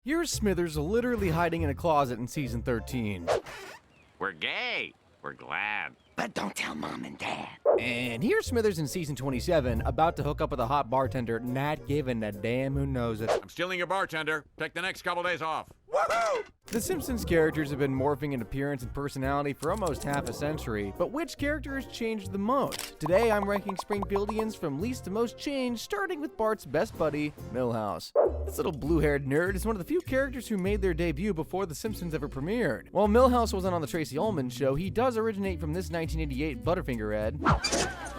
Here's Smithers literally hiding in a closet in season 13. We're gay. We're glad. But don't tell Mom and Dad. And here's Smithers in season 27, about to hook up with a hot bartender, not giving a damn who knows it. I'm stealing your bartender. Take the next couple days off. Woohoo! The Simpsons characters have been morphing in appearance and personality for almost half a century, but which character has changed the most? Today I'm ranking Springfieldians from least to most changed, starting with Bart's best buddy, Milhouse. This little blue-haired nerd is one of the few characters who made their debut before The Simpsons ever premiered. While Milhouse wasn't on the Tracy Ullman show, he does originate from this 1988 Butterfinger ad.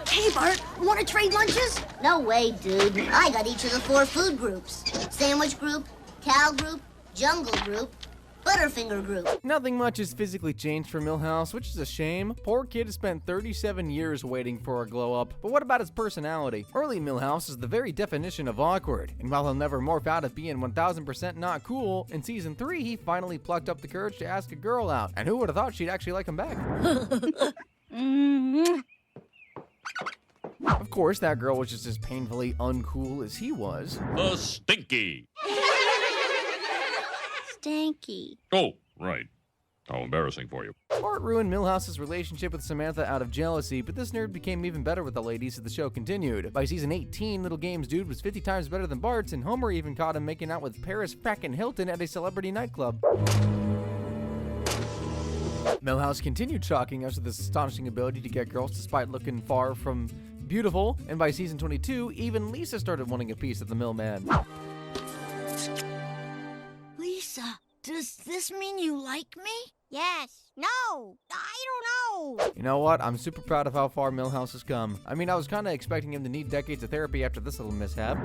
Hey, Bart, wanna trade lunches? No way, dude. I got each of the 4 food groups. Sandwich group, cow group, jungle group, Butterfinger group. Nothing much has physically changed for Milhouse, which is a shame. Poor kid has spent 37 years waiting for a glow-up. But what about his personality? Early Milhouse is the very definition of awkward, and while he'll never morph out of being 1000% not cool, in season 3 he finally plucked up the courage to ask a girl out. And who would have thought she'd actually like him back? Of course, that girl was just as painfully uncool as he was. Stinky. Stanky. Oh, right. How embarrassing for you. Bart ruined Milhouse's relationship with Samantha out of jealousy, but this nerd became even better with the ladies as the show continued. By season 18, Little Game's dude was 50 times better than Bart's, and Homer even caught him making out with Paris frackin' Hilton at a celebrity nightclub. Milhouse continued shocking us with his astonishing ability to get girls despite looking far from beautiful, and by season 22, even Lisa started wanting a piece of the millman. Lisa, does this mean you like me? Yes. No. I don't know. You know what? I'm super proud of how far Milhouse has come. I mean, I was kinda expecting him to need decades of therapy after this little mishap.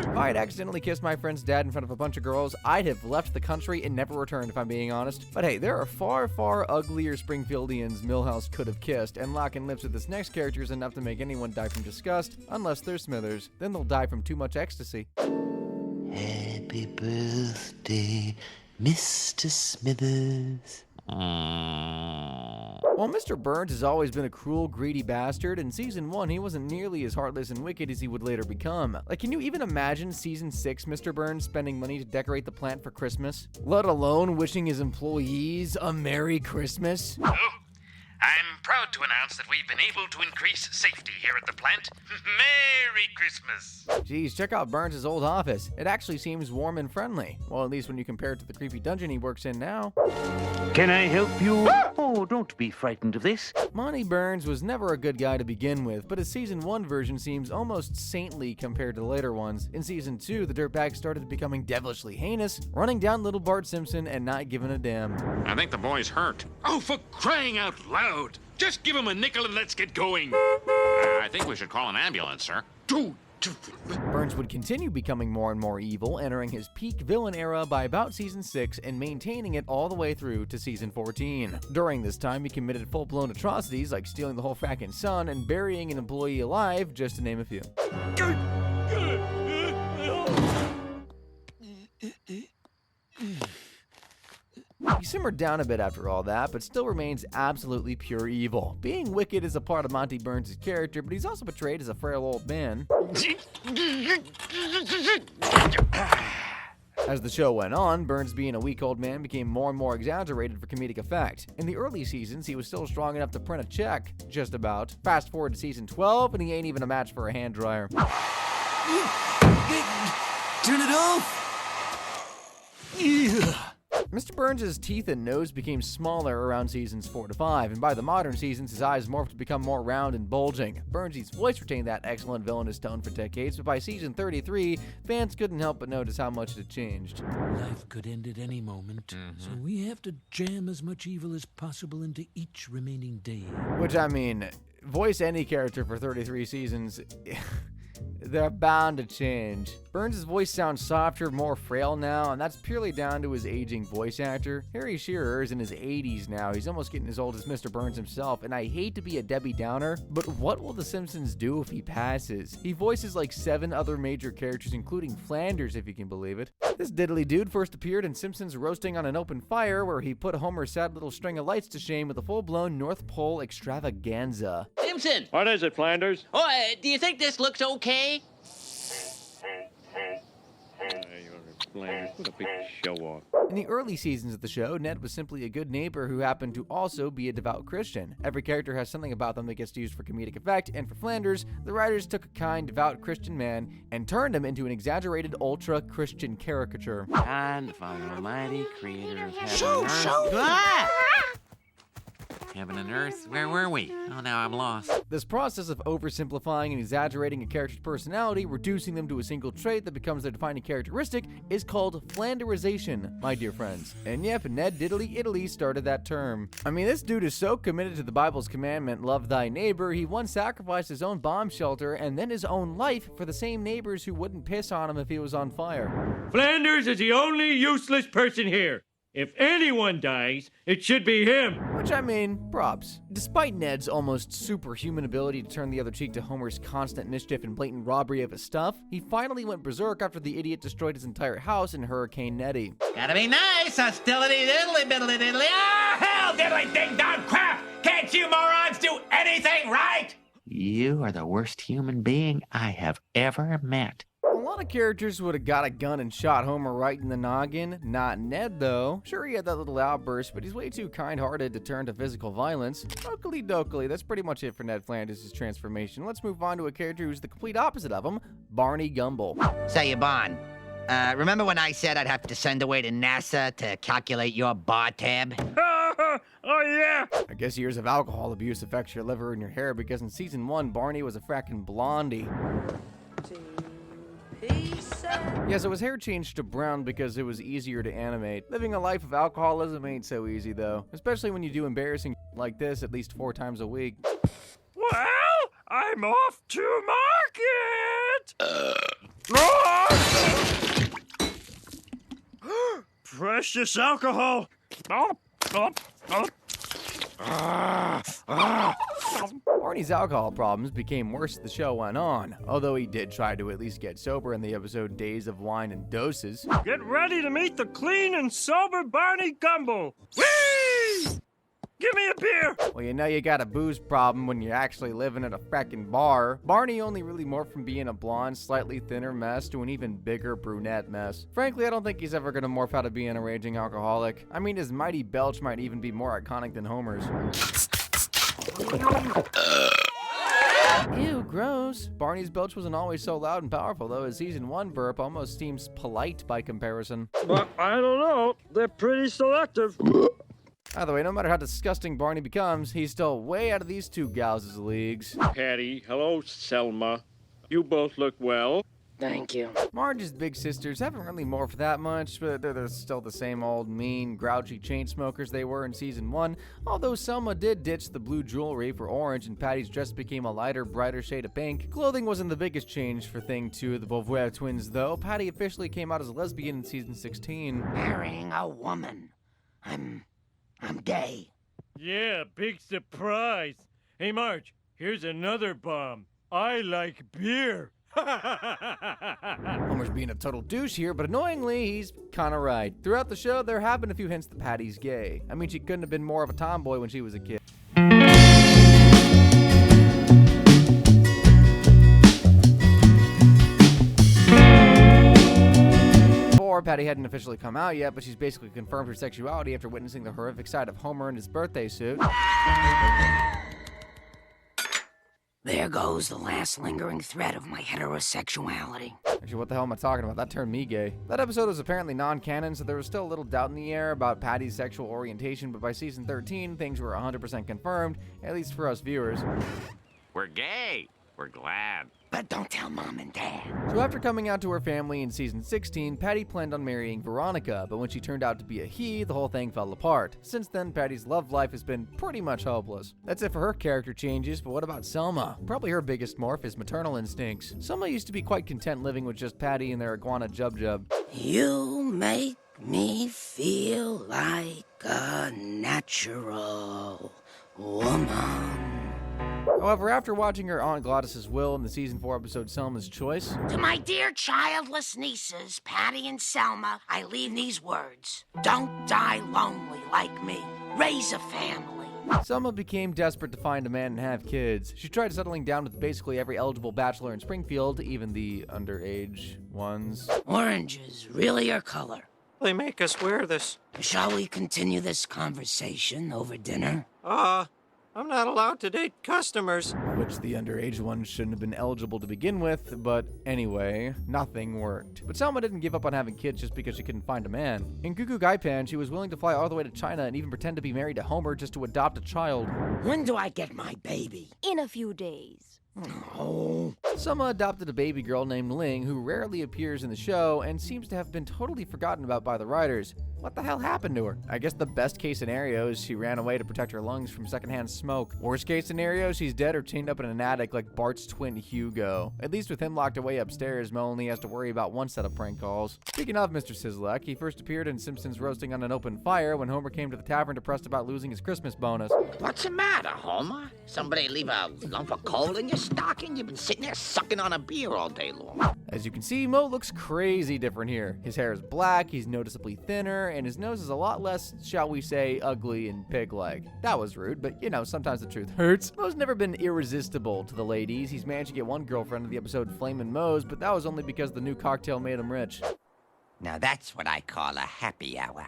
If I had accidentally kissed my friend's dad in front of a bunch of girls, I'd have left the country and never returned, if I'm being honest. But hey, there are far, far uglier Springfieldians Milhouse could have kissed, and locking lips with this next character is enough to make anyone die from disgust, unless they're Smithers. Then they'll die from too much ecstasy. Happy birthday, Mr. Smithers. While Mr. Burns has always been a cruel, greedy bastard, in season 1 he wasn't nearly as heartless and wicked as he would later become. Like, can you even imagine season 6 Mr. Burns spending money to decorate the plant for Christmas? Let alone wishing his employees a Merry Christmas? Oh, I'm proud to announce that we've been able to increase safety here at the plant. Merry Christmas. Geez, check out Burns' old office. It actually seems warm and friendly. Well, at least when you compare it to the creepy dungeon he works in now. Can I help you? Oh, don't be frightened of this. Monty Burns was never a good guy to begin with, but his season 1 version seems almost saintly compared to later ones. In season 2, the dirtbag started becoming devilishly heinous, running down little Bart Simpson and not giving a damn. I think the boy's hurt. Oh, for crying out loud! Just give him a nickel and let's get going. I think we should call an ambulance, sir. Dude. Burns would continue becoming more and more evil, entering his peak villain era by about season 6 and maintaining it all the way through to season 14. During this time, he committed full-blown atrocities like stealing the whole frackin' sun and burying an employee alive, just to name a few. He simmered down a bit after all that, but still remains absolutely pure evil. Being wicked is a part of Monty Burns' character, but he's also portrayed as a frail old man. As the show went on, Burns being a weak old man became more and more exaggerated for comedic effect. In the early seasons, he was still strong enough to print a check, just about. Fast forward to season 12, and he ain't even a match for a hand dryer. Turn it off! Mr. Burns' teeth and nose became smaller around seasons 4 to 5, and by the modern seasons, his eyes morphed to become more round and bulging. Burns' voice retained that excellent villainous tone for decades, but by season 33, fans couldn't help but notice how much it had changed. Life could end at any moment, so we have to jam as much evil as possible into each remaining day. Which, I mean, voice any character for 33 seasons... they're bound to change. Burns' voice sounds softer, more frail now, and that's purely down to his aging voice actor. Harry Shearer is in his 80s now. He's almost getting as old as Mr. Burns himself, and I hate to be a Debbie Downer, but what will The Simpsons do if he passes? He voices like 7 other major characters, including Flanders, if you can believe it. This diddly dude first appeared in Simpsons Roasting on an Open Fire, where he put Homer's sad little string of lights to shame with a full-blown North Pole extravaganza. Simpson! What is it, Flanders? Oh, do you think this looks okay? Flanders, what a big show-off. In the early seasons of the show, Ned was simply a good neighbor who happened to also be a devout Christian. Every character has something about them that gets used for comedic effect, and for Flanders, the writers took a kind, devout Christian man and turned him into an exaggerated, ultra-Christian caricature. God, the Father Almighty, creator of heaven and earth. Heaven and earth, where were we? Oh, now I'm lost. This process of oversimplifying and exaggerating a character's personality, reducing them to a single trait that becomes their defining characteristic, is called Flanderization, my dear friends. And yep, Ned Diddly Italy started that term. I mean, this dude is so committed to the Bible's commandment, love thy neighbor, he once sacrificed his own bomb shelter and then his own life for the same neighbors who wouldn't piss on him if he was on fire. Flanders is the only useless person here. If anyone dies, it should be him. Which, I mean, props. Despite Ned's almost superhuman ability to turn the other cheek to Homer's constant mischief and blatant robbery of his stuff, he finally went berserk after the idiot destroyed his entire house in Hurricane Nettie. Gotta be nice, hostility diddly biddly diddly. Ah, hell, diddly ding dong crap! Can't you morons do anything right? You are the worst human being I have ever met. A lot of characters would have got a gun and shot Homer right in the noggin. Not Ned, though. Sure, he had that little outburst, but he's way too kind-hearted to turn to physical violence. Oakley dokley, that's pretty much it for Ned Flanders' transformation. Let's move on to a character who's the complete opposite of him, Barney Gumble. Say, Yvonne, remember when I said I'd have to send away to NASA to calculate your bar tab? Oh, yeah! I guess years of alcohol abuse affects your liver and your hair, because in season 1, Barney was a frackin' blondie. Yeah, so his hair changed to brown because it was easier to animate. Living a life of alcoholism ain't so easy, though. Especially when you do embarrassing like this at least 4 times a week. Well, I'm off to market! Precious alcohol! Barney's alcohol problems became worse as the show went on, although he did try to at least get sober in the episode Days of Wine and Doses. Get ready to meet the clean and sober Barney Gumble! Whee! Give me a beer! Well, you know you got a booze problem when you're actually living at a frackin' bar. Barney only really morphed from being a blonde, slightly thinner mess to an even bigger brunette mess. Frankly, I don't think he's ever gonna morph out of being a raging alcoholic. I mean, his mighty belch might even be more iconic than Homer's. Ew, gross. Barney's belch wasn't always so loud and powerful, though. His season 1 burp almost seems polite by comparison. But I don't know. They're pretty selective. By the way, no matter how disgusting Barney becomes, he's still way out of these 2 gals' leagues. Patty, hello, Selma. You both look well. Thank you. Marge's big sisters haven't really morphed that much, but they're still the same old mean, grouchy chain smokers they were in season 1, although Selma did ditch the blue jewelry for orange and Patty's dress became a lighter, brighter shade of pink. Clothing wasn't the biggest change for Thing 2 of the Beauvoir twins, though. Patty officially came out as a lesbian in season 16. Marrying a woman. I'm gay. Yeah, big surprise. Hey, Marge, here's another bomb. I like beer. Homer's being a total douche here, but annoyingly, he's kinda right. Throughout the show, there have been a few hints that Patty's gay. I mean, she couldn't have been more of a tomboy when she was a kid. Patty hadn't officially come out yet, but she's basically confirmed her sexuality after witnessing the horrific side of Homer in his birthday suit. There goes the last lingering thread of my heterosexuality. Actually, what the hell am I talking about? That turned me gay. That episode was apparently non-canon, so there was still a little doubt in the air about Patty's sexual orientation, but by season 13, things were 100% confirmed, at least for us viewers. We're gay. We're glad. but don't tell Mom and Dad. So after coming out to her family in season 16, Patty planned on marrying Veronica, but when she turned out to be a he, the whole thing fell apart. Since then, Patty's love life has been pretty much hopeless. That's it for her character changes, but what about Selma? Probably her biggest morph is maternal instincts. Selma used to be quite content living with just Patty and their iguana Jub. You make me feel like a natural woman. However, after watching her Aunt Gladys's will in the season 4 episode Selma's Choice, To my dear childless nieces, Patty and Selma, I leave these words. Don't die lonely like me. Raise a family. Selma became desperate to find a man and have kids. She tried settling down with basically every eligible bachelor in Springfield, even the underage ones. Orange is really your color. They make us wear this. Shall we continue this conversation over dinner? I'm not allowed to date customers. Which the underage ones shouldn't have been eligible to begin with, but anyway, nothing worked. But Selma didn't give up on having kids just because she couldn't find a man. In Goo Goo Gaipan, she was willing to fly all the way to China and even pretend to be married to Homer just to adopt a child. When do I get my baby? In a few days. Oh. Selma adopted a baby girl named Ling, who rarely appears in the show and seems to have been totally forgotten about by the writers. What the hell happened to her? I guess the best case scenario is she ran away to protect her lungs from secondhand smoke. Worst case scenario, she's dead or chained up in an attic like Bart's twin Hugo. At least with him locked away upstairs, Moe only has to worry about one set of prank calls. Speaking of Mr. Szyslak, he first appeared in Simpsons Roasting on an Open Fire when Homer came to the tavern depressed about losing his Christmas bonus. What's the matter, Homer? Somebody leave a lump of coal in your stocking? You've been sitting there sucking on a beer all day long. As you can see, Moe looks crazy different here. His hair is black, he's noticeably thinner, and his nose is a lot less, shall we say, ugly and pig-like. That was rude, but you know, sometimes the truth hurts. Moe's never been irresistible to the ladies. He's managed to get one girlfriend in the episode Flamin' Moe's, but that was only because the new cocktail made him rich. Now that's what I call a happy hour.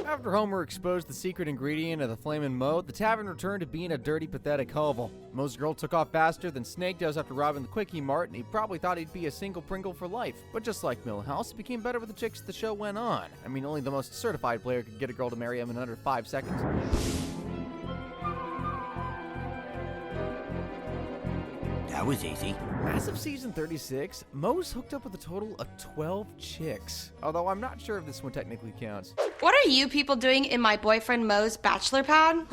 After Homer exposed the secret ingredient of the Flamin' Moe, the tavern returned to being a dirty, pathetic hovel. Moe's girl took off faster than Snake does after robbing the Quickie Mart, and he probably thought he'd be a single Pringle for life. But just like Milhouse, he became better with the chicks as the show went on. I mean, only the most certified player could get a girl to marry him in under 5 seconds. That was easy. As of season 36, Moe's hooked up with a total of 12 chicks. Although I'm not sure if this one technically counts. What are you people doing in my boyfriend Moe's bachelor pad?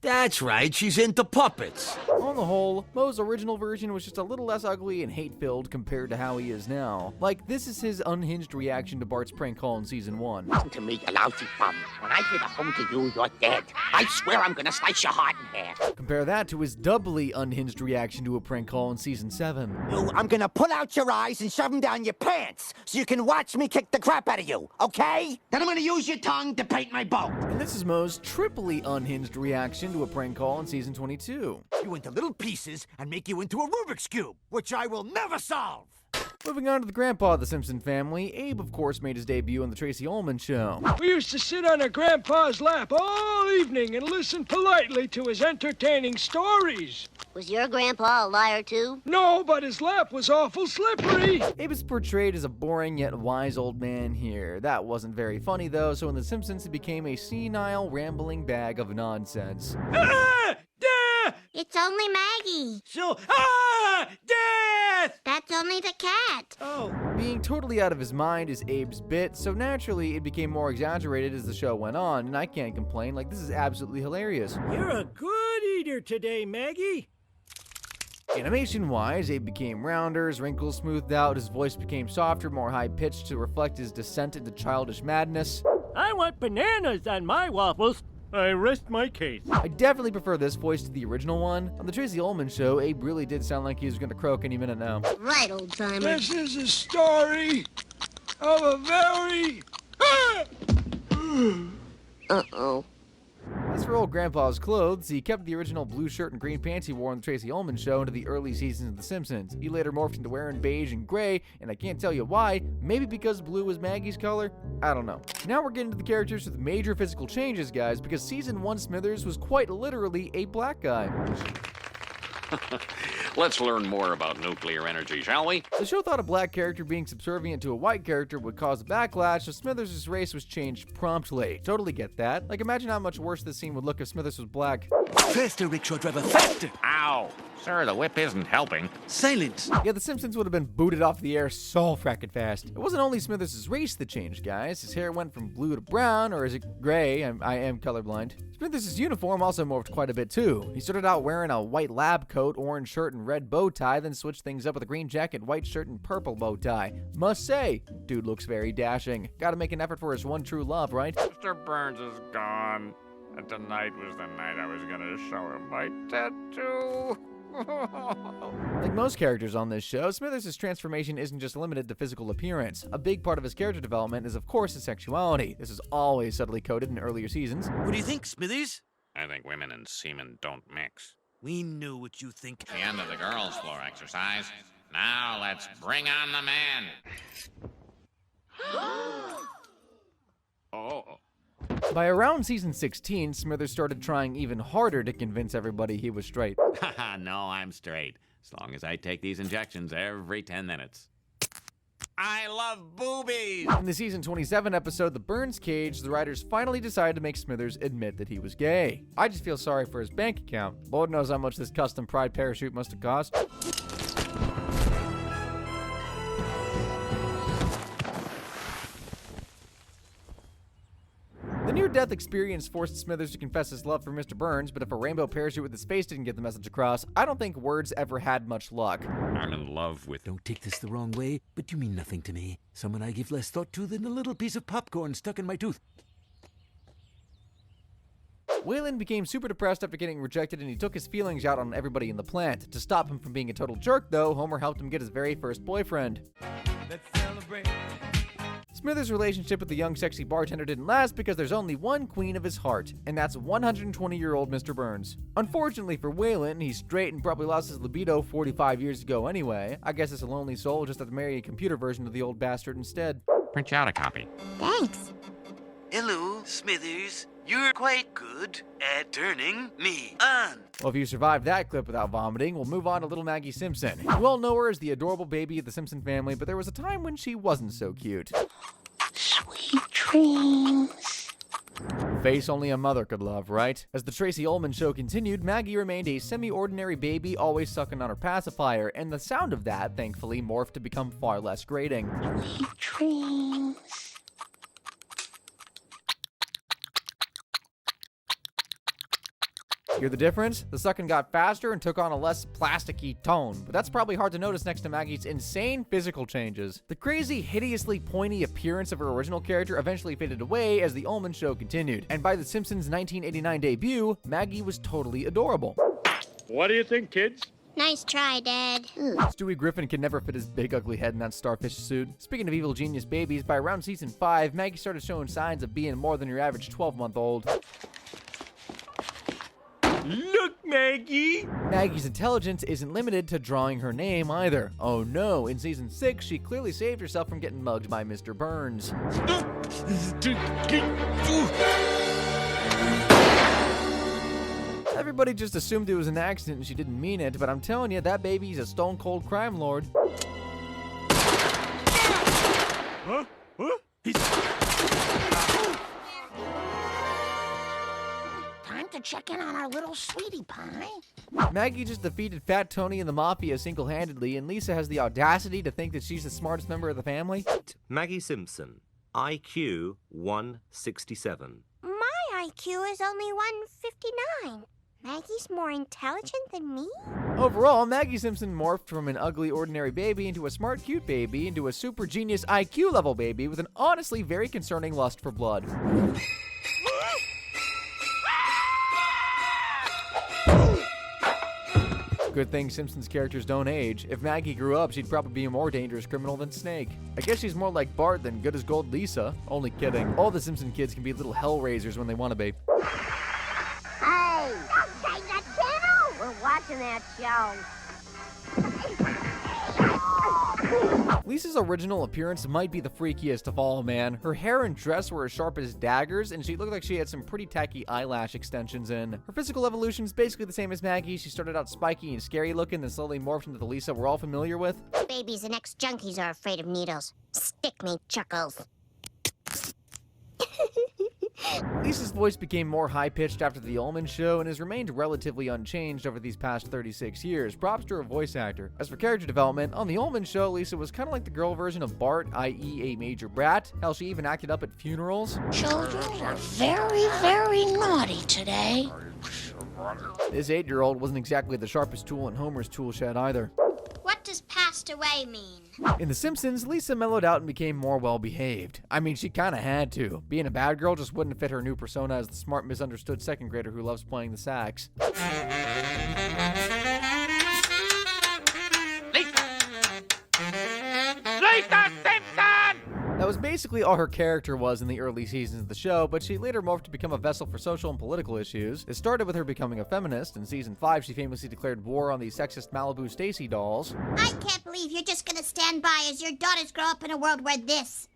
That's right, she's into puppets. On the whole, Moe's original version was just a little less ugly and hate-filled compared to how he is now. Like, this is his unhinged reaction to Bart's prank call in season 1. Listen to me, you lousy bum. When I get home to you, you're dead. I swear I'm gonna slice your heart in half. Compare that to his doubly unhinged reaction to a prank call in season 7. I'm gonna pull out your eyes and shove them down your pants so you can watch me kick the crap out of you, okay? Then I'm gonna use your tongue to paint my boat. And this is Moe's triply unhinged reaction to a prank call in season 22. You into little pieces and make you into a Rubik's Cube, which I will never solve. Moving on to the grandpa of the Simpson family, Abe, of course, made his debut on the Tracy Ullman Show. We used to sit on our grandpa's lap all evening and listen politely to his entertaining stories. Was your grandpa a liar, too? No, but his lap was awful slippery. Abe is portrayed as a boring yet wise old man here. That wasn't very funny, though, so in The Simpsons, he became a senile, rambling bag of nonsense. It's only Maggie. So, death! That's only the cat. Oh. Being totally out of his mind is Abe's bit, so naturally it became more exaggerated as the show went on, and I can't complain, like, this is absolutely hilarious. You're a good eater today, Maggie. Animation-wise, Abe became rounder, his wrinkles smoothed out, his voice became softer, more high-pitched to reflect his descent into childish madness. I want bananas on my waffles. I rest my case. I definitely prefer this voice to the original one. On the Tracy Ullman Show, Abe really did sound like he was going to croak any minute now. Right, old-timer. This is a story of a very... Uh-oh. As for old Grandpa's clothes, he kept the original blue shirt and green pants he wore on the Tracy Ullman Show into the early seasons of The Simpsons. He later morphed into wearing beige and gray, and I can't tell you why. Maybe because blue was Maggie's color? I don't know. Now we're getting to the characters with major physical changes, guys, because season 1 Smithers was quite literally a black guy. Let's learn more about nuclear energy, shall we? The show thought a black character being subservient to a white character would cause a backlash, so Smithers' race was changed promptly. Totally get that. Like, imagine how much worse this scene would look if Smithers was black. Faster, rickshaw driver, faster! Ow! Sir, the whip isn't helping. Silence! Yeah, the Simpsons would have been booted off the air so frackin' fast. It wasn't only Smithers' race that changed, guys. His hair went from blue to brown, or is it gray? I am colorblind. Smithers' uniform also morphed quite a bit too. He started out wearing a white lab coat, orange shirt, and red bow tie, then switched things up with a green jacket, white shirt, and purple bow tie. Must say, dude looks very dashing. Gotta make an effort for his one true love, right? Mr. Burns is gone. And tonight was the night I was gonna show him my tattoo. Like most characters on this show, Smithers' transformation isn't just limited to physical appearance. A big part of his character development is, of course, his sexuality. This is always subtly coded in earlier seasons. What do you think, Smithers? I think women and semen don't mix. We know what you think. The end of the girls' floor exercise. Now let's bring on the man. Oh. By around season 16, Smithers started trying even harder to convince everybody he was straight. Haha, no, I'm straight. As long as I take these injections every 10 minutes. I love boobies! In the season 27 episode, The Burns Cage, the writers finally decided to make Smithers admit that he was gay. I just feel sorry for his bank account. Lord knows how much this custom Pride parachute must have cost. The near-death experience forced Smithers to confess his love for Mr. Burns, but if a rainbow parachute with his face didn't get the message across, I don't think words ever had much luck. I'm in love with... Don't take this the wrong way, but you mean nothing to me. Someone I give less thought to than a little piece of popcorn stuck in my tooth. Waylon became super depressed after getting rejected, and he took his feelings out on everybody in the plant. To stop him from being a total jerk, though, Homer helped him get his very first boyfriend. Let's celebrate. Smithers' relationship with the young sexy bartender didn't last because there's only one queen of his heart, and that's 120-year-old Mr. Burns. Unfortunately for Waylon, he's straight and probably lost his libido 45 years ago anyway. I guess it's a lonely soul just had to marry a computer version of the old bastard instead. Print you out a copy. Thanks. Hello, Smithers. You're quite good at turning me on. Well, if you survived that clip without vomiting, we'll move on to little Maggie Simpson. You all know her as the adorable baby of the Simpson family, but there was a time when she wasn't so cute. Sweet dreams. Face only a mother could love, right? As the Tracy Ullman show continued, Maggie remained a semi-ordinary baby, always sucking on her pacifier, and the sound of that, thankfully, morphed to become far less grating. Sweet dreams. Hear the difference? The sucking got faster and took on a less plasticky tone, but that's probably hard to notice next to Maggie's insane physical changes. The crazy, hideously pointy appearance of her original character eventually faded away as the Ullman show continued, and by the Simpsons' 1989 debut, Maggie was totally adorable. What do you think, kids? Nice try, Dad. Stewie Griffin could never fit his big ugly head in that starfish suit. Speaking of evil genius babies, by around season 5, Maggie started showing signs of being more than your average 12-month-old. Look, Maggie! Maggie's intelligence isn't limited to drawing her name either. Oh no, in season 6, she clearly saved herself from getting mugged by Mr. Burns. Everybody just assumed it was an accident and she didn't mean it, but I'm telling you, that baby's a stone-cold crime lord. Huh? Huh? Time to check in on our little sweetie pie. Maggie just defeated Fat Tony and the Mafia single-handedly, and Lisa has the audacity to think that she's the smartest member of the family. Maggie Simpson, IQ 167. My IQ is only 159. Maggie's more intelligent than me? Overall, Maggie Simpson morphed from an ugly, ordinary baby into a smart, cute baby into a super genius IQ-level baby with an honestly very concerning lust for blood. Good thing Simpsons characters don't age. If Maggie grew up, she'd probably be a more dangerous criminal than Snake. I guess she's more like Bart than good as gold Lisa. Only kidding. All the Simpson kids can be little hellraisers when they want to be. Hey! Don't change that channel! We're watching that show. Lisa's original appearance might be the freakiest of all, man. Her hair and dress were as sharp as daggers, and she looked like she had some pretty tacky eyelash extensions in. Her physical evolution is basically the same as Maggie. She started out spiky and scary looking, then slowly morphed into the Lisa we're all familiar with. Babies and ex-junkies are afraid of needles. Stick me chuckles. Lisa's voice became more high-pitched after The Ullman Show and has remained relatively unchanged over these past 36 years. Props to her voice actor. As for character development, on The Ullman Show, Lisa was kind of like the girl version of Bart, i.e. a major brat. Hell, she even acted up at funerals. Children are very, very naughty today. This 8-year-old wasn't exactly the sharpest tool in Homer's tool shed either. What does passed away mean? In The Simpsons, Lisa mellowed out and became more well-behaved. I mean, she kinda had to. Being a bad girl just wouldn't fit her new persona as the smart, misunderstood second grader who loves playing the sax. Lisa Simpson! That was basically all her character was in the early seasons of the show, but she later morphed to become a vessel for social and political issues. It started with her becoming a feminist. In season 5, she famously declared war on the sexist Malibu Stacy dolls. I can't believe you're just gonna stand by as your daughters grow up in a world where this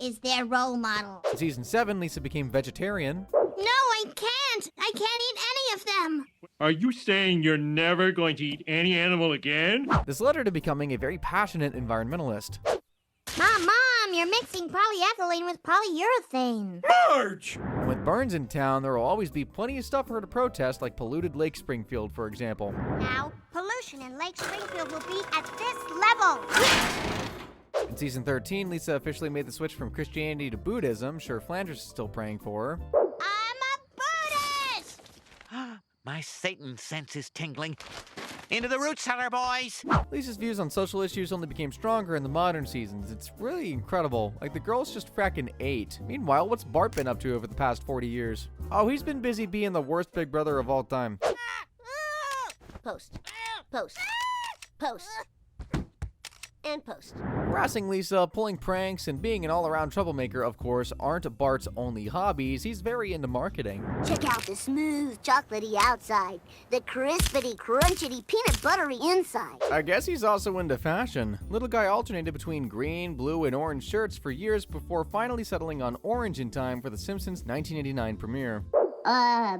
is their role model. In season 7, Lisa became vegetarian. No, I can't. I can't eat any of them. Are you saying you're never going to eat any animal again? This led her to becoming a very passionate environmentalist. Mom, you're mixing polyethylene with polyurethane. Marge! And with Burns in town, there will always be plenty of stuff for her to protest, like polluted Lake Springfield, for example. Now, pollution in Lake Springfield will be at this level. In season 13, Lisa officially made the switch from Christianity to Buddhism. Sure, Flanders is still praying for her. I'm a Buddhist! My Satan sense is tingling. Into the root cellar, boys! Lisa's views on social issues only became stronger in the modern seasons. It's really incredible. Like, the girl's just frackin' 8. Meanwhile, what's Bart been up to over the past 40 years? Oh, he's been busy being the worst big brother of all time. Post. Post. Post. And post. Harassing Lisa, pulling pranks, and being an all-around troublemaker, of course, aren't Bart's only hobbies. He's very into marketing. Check out the smooth, chocolatey outside, the crispity, crunchity, peanut buttery inside. I guess he's also into fashion. Little guy alternated between green, blue, and orange shirts for years before finally settling on orange in time for the Simpsons' 1989 premiere. A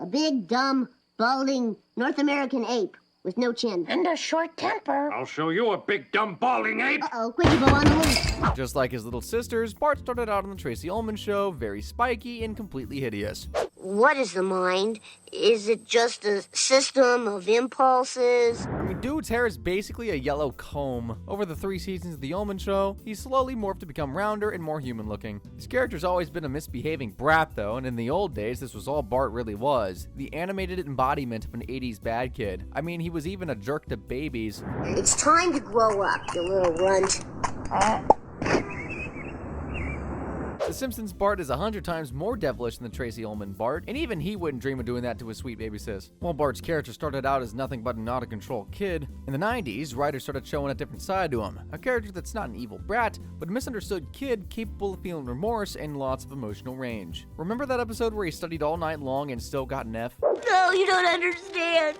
big, dumb, balding North American ape with no chin. And a short temper. I'll show you a big dumb balding ape. Uh-oh, Quickie Bow on the loose. Just like his little sisters, Bart started out on the Tracy Ullman Show, very spiky and completely hideous. What is the mind? Is it just a system of impulses? I mean, dude's hair is basically a yellow comb. Over the 3 seasons of The Ullman Show, he slowly morphed to become rounder and more human-looking. His character's always been a misbehaving brat, though, and in the old days, this was all Bart really was. The animated embodiment of an 80s bad kid. I mean, he was even a jerk to babies. It's time to grow up, you little runt. The Simpsons Bart is 100 times more devilish than the Tracy Ullman Bart, and even he wouldn't dream of doing that to his sweet baby sis. While Bart's character started out as nothing but an out-of-control kid, in the 90s, writers started showing a different side to him. A character that's not an evil brat, but a misunderstood kid capable of feeling remorse and lots of emotional range. Remember that episode where he studied all night long and still got an F? No, you don't understand.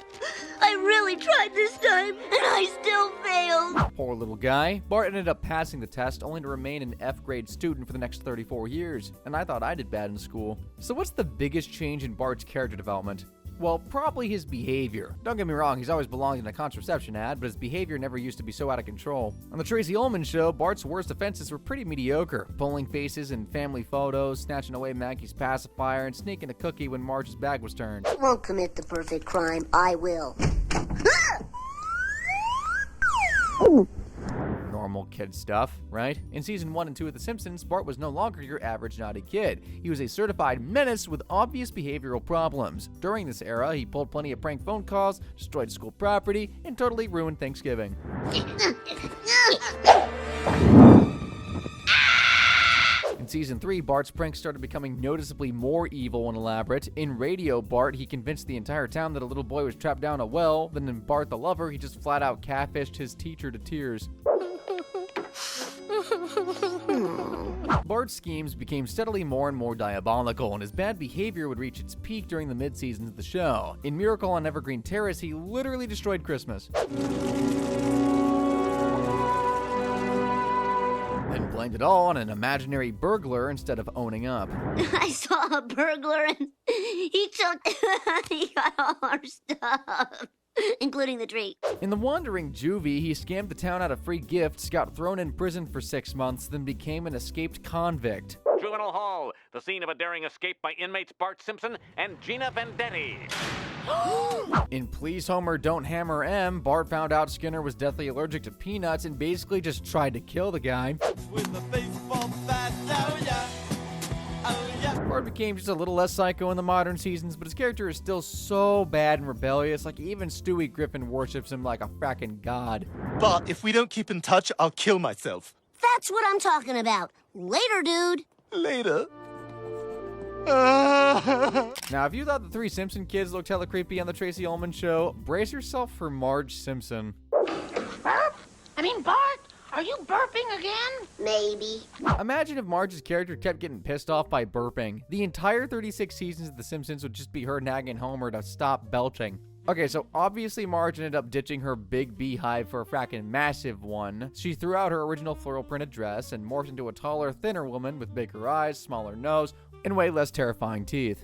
I really tried this time, and I still failed. Poor little guy. Bart ended up passing the test, only to remain an F-grade student for the next 34 years, and I thought I did bad in school. So what's the biggest change in Bart's character development? Well, probably his behavior. Don't get me wrong, he's always belonged in a contraception ad, but his behavior never used to be so out of control. On the Tracy Ullman Show, Bart's worst offenses were pretty mediocre. Pulling faces in family photos, snatching away Maggie's pacifier, and sneaking a cookie when Marge's bag was turned. I won't commit the perfect crime. I will. Normal kid stuff, right? In season 1 and 2 of The Simpsons, Bart was no longer your average naughty kid. He was a certified menace with obvious behavioral problems. During this era, he pulled plenty of prank phone calls, destroyed school property, and totally ruined Thanksgiving. In season 3, Bart's pranks started becoming noticeably more evil and elaborate. In Radio Bart, he convinced the entire town that a little boy was trapped down a well. Then in Bart the Lover, he just flat out catfished his teacher to tears. Bart's schemes became steadily more and more diabolical, and his bad behavior would reach its peak during the mid-seasons of the show. In Miracle on Evergreen Terrace, he literally destroyed Christmas. Then blamed it all on an imaginary burglar instead of owning up. I saw a burglar and he got all our stuff. including the tree. In the wandering juvie, he scammed the town out of free gifts, got thrown in prison for 6 months, then became an escaped convict. Juvenile Hall, the scene of a daring escape by inmates Bart Simpson and Gina Vendetti. In Please Homer, Don't Hammer M, Bart found out Skinner was deathly allergic to peanuts and basically just tried to kill the guy. Bart became just a little less psycho in the modern seasons, but his character is still so bad and rebellious, like even Stewie Griffin worships him like a fracking god. Bart, if we don't keep in touch, I'll kill myself. That's what I'm talking about. Later, dude. Later. Now, if you thought the 3 Simpson kids looked hella creepy on the Tracy Ullman Show, brace yourself for Marge Simpson. Burp? I mean, Bart, are you burping again? Maybe. Imagine if Marge's character kept getting pissed off by burping. The entire 36 seasons of The Simpsons would just be her nagging Homer to stop belching. Okay, so obviously Marge ended up ditching her big beehive for a frackin' massive one. She threw out her original floral printed dress and morphed into a taller, thinner woman with bigger eyes, smaller nose, and way less terrifying teeth.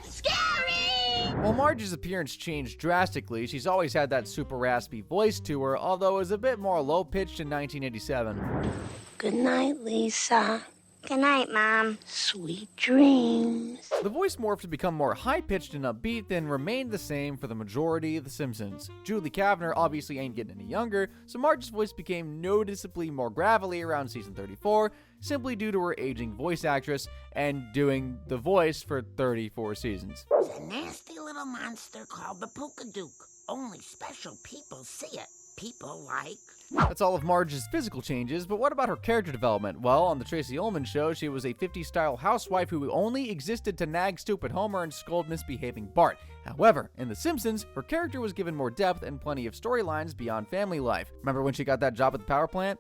Scary! While Marge's appearance changed drastically, she's always had that super raspy voice to her, although it was a bit more low-pitched in 1987. Good night, Lisa. Good night, Mom. Sweet dreams. The voice morphed to become more high-pitched and upbeat, then remained the same for the majority of The Simpsons. Julie Kavner obviously ain't getting any younger, so Marge's voice became noticeably more gravelly around season 34, simply due to her aging voice actress and doing the voice for 34 seasons. It's a nasty little monster called the Pookadook. Only special people see it. People like... That's all of Marge's physical changes, but what about her character development? Well, on the Tracy Ullman Show, she was a 50s-style housewife who only existed to nag stupid Homer and scold misbehaving Bart. However, in The Simpsons, her character was given more depth and plenty of storylines beyond family life. Remember when she got that job at the power plant?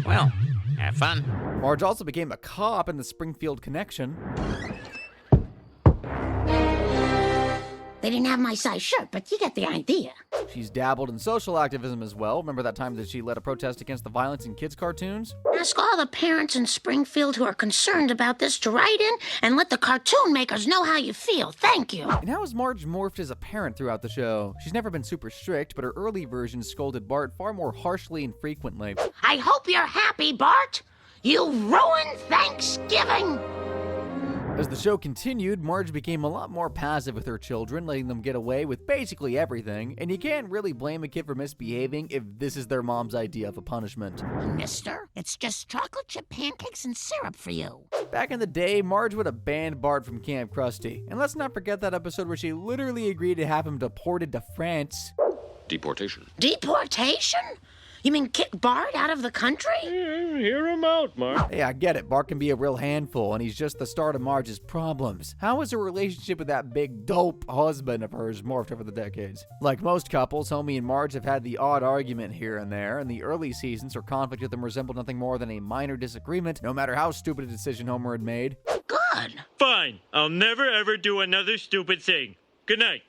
Well, have fun. Marge also became a cop in the Springfield Connection. They didn't have my size shirt, but you get the idea. She's dabbled in social activism as well. Remember that time that she led a protest against the violence in kids' cartoons? Ask all the parents in Springfield who are concerned about this to write in and let the cartoon makers know how you feel. Thank you. And how has Marge morphed as a parent throughout the show? She's never been super strict, but her early versions scolded Bart far more harshly and frequently. I hope you're happy, Bart. You ruined Thanksgiving. As the show continued, Marge became a lot more passive with her children, letting them get away with basically everything, and you can't really blame a kid for misbehaving if this is their mom's idea of a punishment. Mister, it's just chocolate chip pancakes and syrup for you. Back in the day, Marge would have banned Bart from Camp Krusty. And let's not forget that episode where she literally agreed to have him deported to France. Deportation. Deportation? You mean kick Bart out of the country? Hear him out, Mark. Hey, I get it. Bart can be a real handful, and he's just the start of Marge's problems. How has her relationship with that big dope husband of hers morphed over the decades? Like most couples, Homie and Marge have had the odd argument here and there. In the early seasons, her conflict with them resembled nothing more than a minor disagreement, no matter how stupid a decision Homer had made. Good. Fine. I'll never ever do another stupid thing. Good night.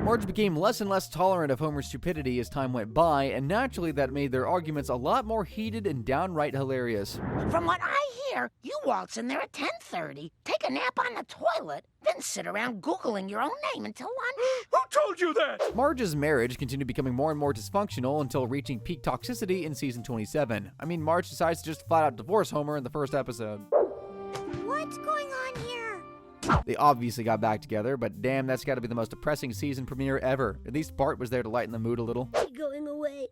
Marge became less and less tolerant of Homer's stupidity as time went by, and naturally that made their arguments a lot more heated and downright hilarious. From what I hear, you waltz in there at 10:30, take a nap on the toilet, then sit around Googling your own name until lunch. Who told you that? Marge's marriage continued becoming more and more dysfunctional until reaching peak toxicity in season 27. I mean, Marge decides to just flat out divorce Homer in the first episode. What's going on here? They obviously got back together, but damn, that's got to be the most depressing season premiere ever. At least Bart was there to lighten the mood a little. Going away.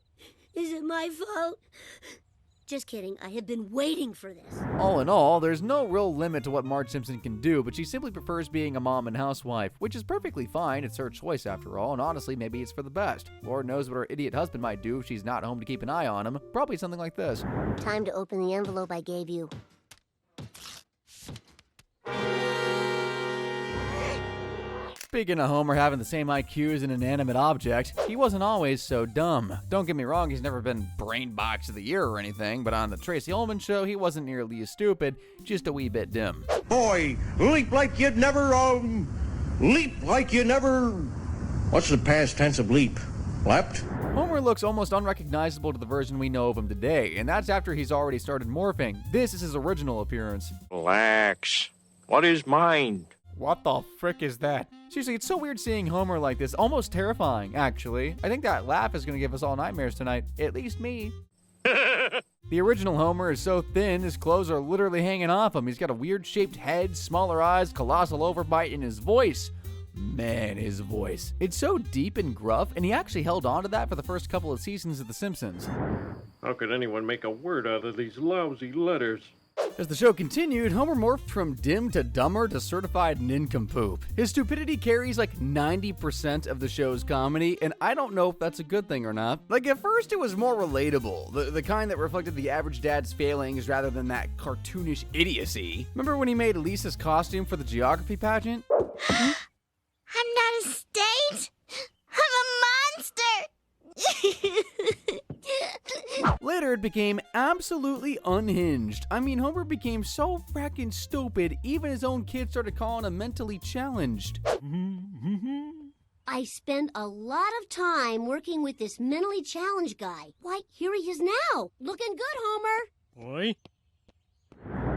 Is it my fault? Just kidding. I have been waiting for this. All in all, there's no real limit to what Marge Simpson can do, but she simply prefers being a mom and housewife, which is perfectly fine. It's her choice after all, and honestly, maybe it's for the best. Lord knows what her idiot husband might do if she's not home to keep an eye on him. Probably something like this. Time to open the envelope I gave you. Speaking of Homer having the same IQ as an inanimate object, he wasn't always so dumb. Don't get me wrong, he's never been Brain Box of the Year or anything, but on the Tracy Ullman Show, he wasn't nearly as stupid, just a wee bit dim. Boy, leap like you'd never, what's the past tense of leap? Leapt? Homer looks almost unrecognizable to the version we know of him today, and that's after he's already started morphing. This is his original appearance. Relax. What is mind? What the frick is that? Seriously, it's so weird seeing Homer like this. Almost terrifying, actually. I think that laugh is gonna give us all nightmares tonight. At least me. The original Homer is so thin, his clothes are literally hanging off him. He's got a weird-shaped head, smaller eyes, colossal overbite, and his voice. Man, his voice. It's so deep and gruff, and he actually held on to that for the first couple of seasons of The Simpsons. How could anyone make a word out of these lousy letters? As the show continued, Homer morphed from dim to dumber to certified nincompoop. His stupidity carries like 90% of the show's comedy, and I don't know if that's a good thing or not. Like, at first it was more relatable, the kind that reflected the average dad's failings rather than that cartoonish idiocy. Remember when he made Lisa's costume for the geography pageant? I'm not a state. I'm a monster. Later, it became absolutely unhinged. I mean, Homer became so frackin' stupid, even his own kids started calling him mentally challenged. I spend a lot of time working with this mentally challenged guy. Why, here he is now. Looking good, Homer. Boy.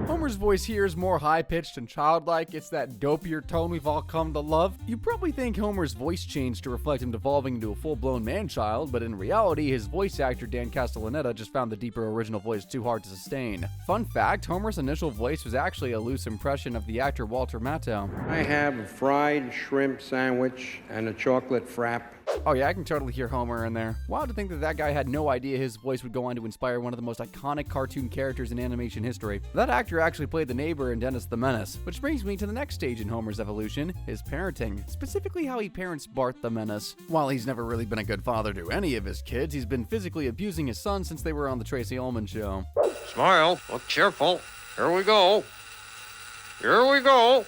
Homer's voice here is more high-pitched and childlike. It's that dopier tone we've all come to love. You probably think Homer's voice changed to reflect him devolving into a full-blown man-child, but in reality, his voice actor Dan Castellaneta just found the deeper original voice too hard to sustain. Fun fact, Homer's initial voice was actually a loose impression of the actor Walter Matthau. I have a fried shrimp sandwich and a chocolate frap. Oh yeah, I can totally hear Homer in there. Wild to think that guy had no idea his voice would go on to inspire one of the most iconic cartoon characters in animation history. That actor actually played the neighbor in Dennis the Menace, which brings me to the next stage in Homer's evolution, his parenting, specifically how he parents Bart the Menace. While he's never really been a good father to any of his kids, he's been physically abusing his son since they were on the Tracy Ullman Show. Smile, look cheerful. Here we go. Here we go.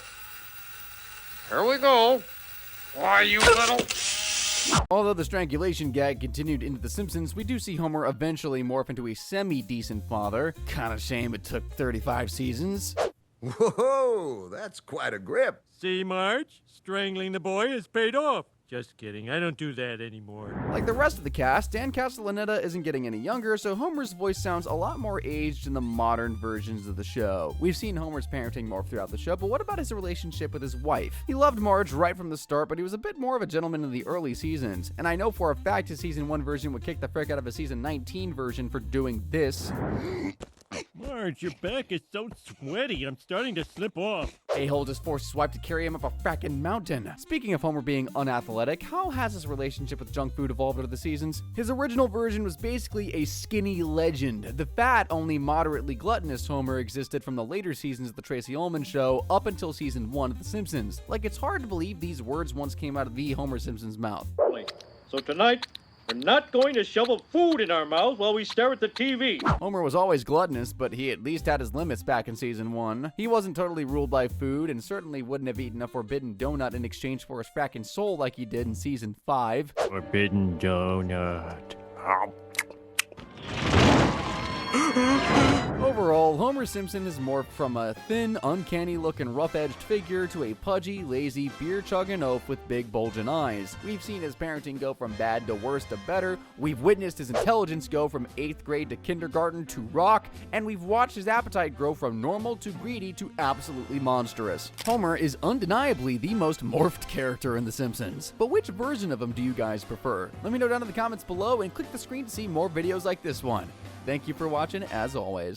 Here we go. Why, you little... Although the strangulation gag continued into The Simpsons, we do see Homer eventually morph into a semi-decent father. Kinda shame it took 35 seasons. Whoa, that's quite a grip. See, Marge? Strangling the boy has paid off. Just kidding, I don't do that anymore. Like the rest of the cast, Dan Castellaneta isn't getting any younger, so Homer's voice sounds a lot more aged in the modern versions of the show. We've seen Homer's parenting morph throughout the show, but what about his relationship with his wife? He loved Marge right from the start, but he was a bit more of a gentleman in the early seasons. And I know for a fact his season 1 version would kick the frick out of his season 19 version for doing this. Marge, your back is so sweaty, I'm starting to slip off. A-hole just forced Swipe to carry him up a frackin' mountain. Speaking of Homer being unathletic, how has his relationship with junk food evolved over the seasons? His original version was basically a skinny legend. The fat, only moderately gluttonous Homer existed from the later seasons of the Tracy Ullman Show up until season 1 of The Simpsons. Like, it's hard to believe these words once came out of the Homer Simpson's mouth. So tonight, we're not going to shovel food in our mouths while we stare at the TV. Homer was always gluttonous, but he at least had his limits back in season 1. He wasn't totally ruled by food, and certainly wouldn't have eaten a forbidden donut in exchange for his frackin' soul like he did in season 5. Forbidden donut. Overall, Homer Simpson has morphed from a thin, uncanny-looking, rough-edged figure to a pudgy, lazy, beer-chugging oaf with big, bulging eyes. We've seen his parenting go from bad to worse to better, we've witnessed his intelligence go from 8th grade to kindergarten to rock, and we've watched his appetite grow from normal to greedy to absolutely monstrous. Homer is undeniably the most morphed character in The Simpsons. But which version of him do you guys prefer? Let me know down in the comments below and click the screen to see more videos like this one. Thank you for watching, as always.